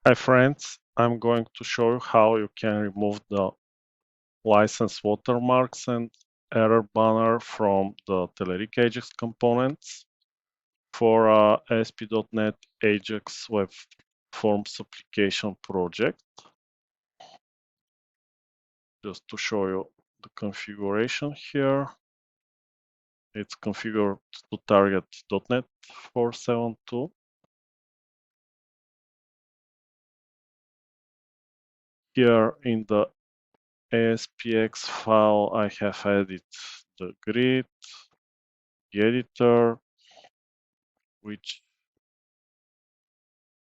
Hi friends, I'm going to show you how you can remove the license watermarks and error banner from the Telerik AJAX components for ASP.NET AJAX WebForms application project. Just to show you the configuration here. It's configured to target .NET 4.7.2. Here in the ASPX file, I have added the grid, the editor, which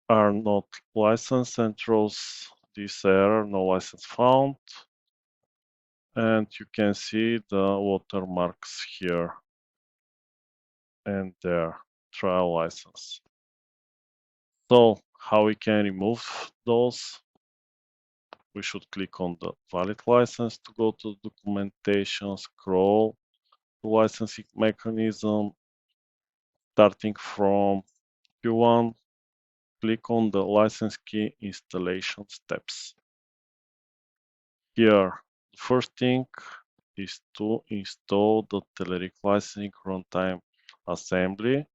are not licensed, and throws this error, no license found. And you can see the watermarks here and their trial license. So how we can remove those? We should click on the valid license to go to documentation, scroll to licensing mechanism, starting from Q1, click on the license key installation steps. Here, the first thing is to install the Telerik licensing runtime assembly.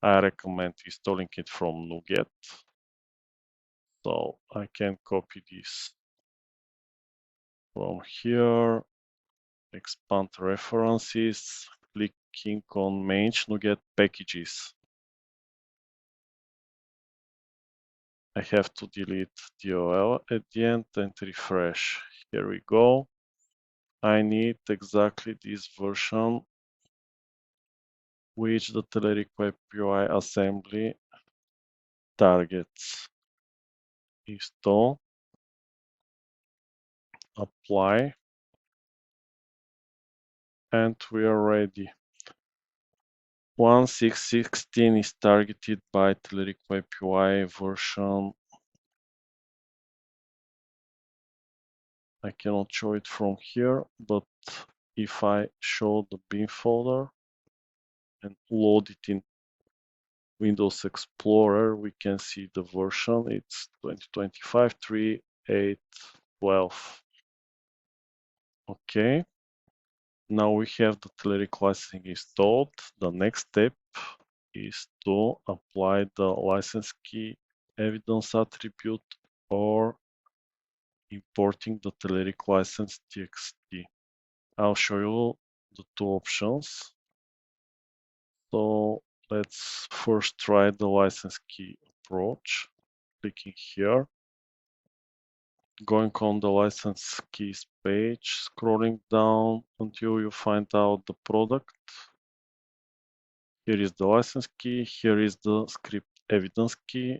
I recommend installing it from NuGet. So I can copy this from here, expand references, clicking on Manage NuGet packages. I have to delete DOL at the end and refresh. Here we go. I need exactly this version which the Telerik Web UI assembly targets. Install, apply, and we are ready. 1.6.16 is targeted by Telerik Web UI version. I cannot show it from here, but if I show the bin folder and load it in Windows Explorer, we can see the version. It's 2025 3.8.12. Okay. Now we have the Telerik licensing installed. The next step is to apply the license key evidence attribute or importing the Telerik license txt. I'll show you the two options. So let's first try the license key approach. Clicking here, going on the license keys page, scrolling down until you find out the product. Here is the license key, here is the script evidence key.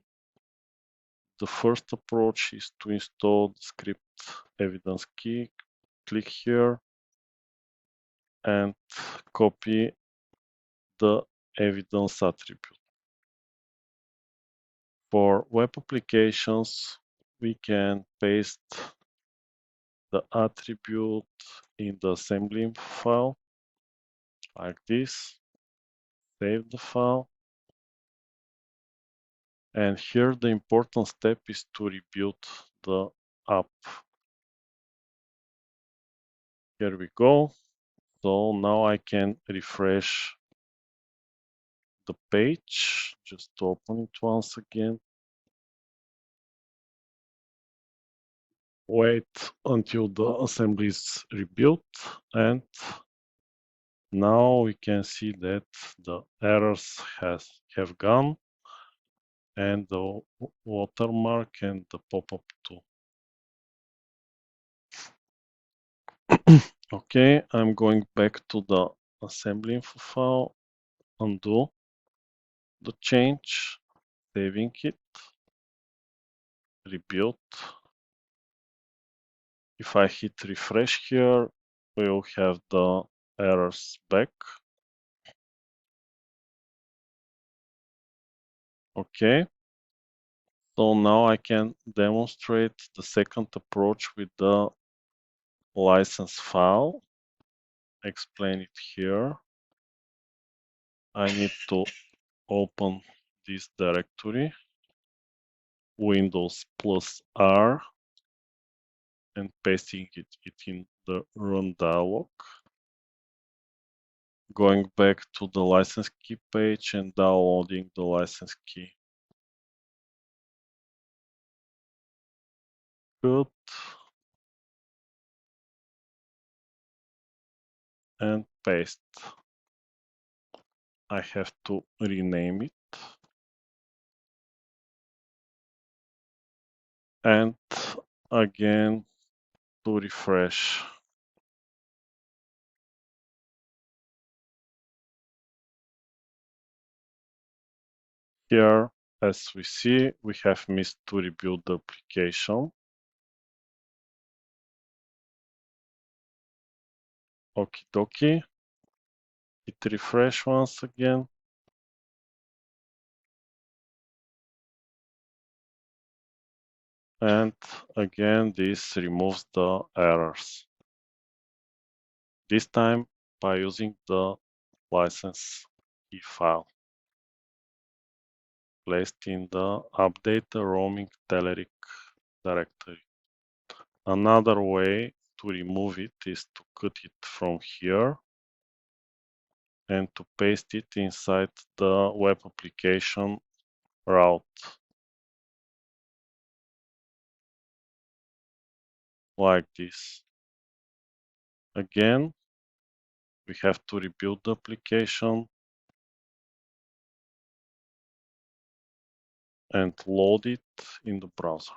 The first approach is to install the script evidence key. Click here and copy the evidence attribute. For web applications, we can paste the attribute in the AssemblyInfo file, like this. Save the file. And here the important step is to rebuild the app. Here we go. So now I can refresh the page, just to open it once again. Wait until the assembly is rebuilt, and now we can see that the errors have gone, and the watermark and the pop-up too. Okay, I'm going back to the AssemblyInfo file, undo the change, saving it, rebuild. If I hit refresh here, we will have the errors back. Okay. So now I can demonstrate the second approach with the license file. Explain it here. I need to open this directory. Windows plus R and pasting it in the run dialog. Going back to the license key page and downloading the license key. Good. And paste. I have to rename it. And again, to refresh. Here, as we see, we have missed to rebuild the application. Okie dokie. Hit refresh once again. And again, this removes the errors. This time by using the license key file placed in the update the roaming Telerik directory. Another way to remove it is to cut it from here and to paste it inside the web application route. Like this. Again, we have to rebuild the application and load it in the browser.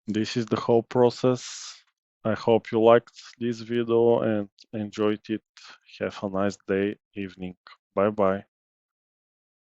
This is the whole process. I hope you liked this video and enjoyed it. Have a nice day, evening. Bye bye.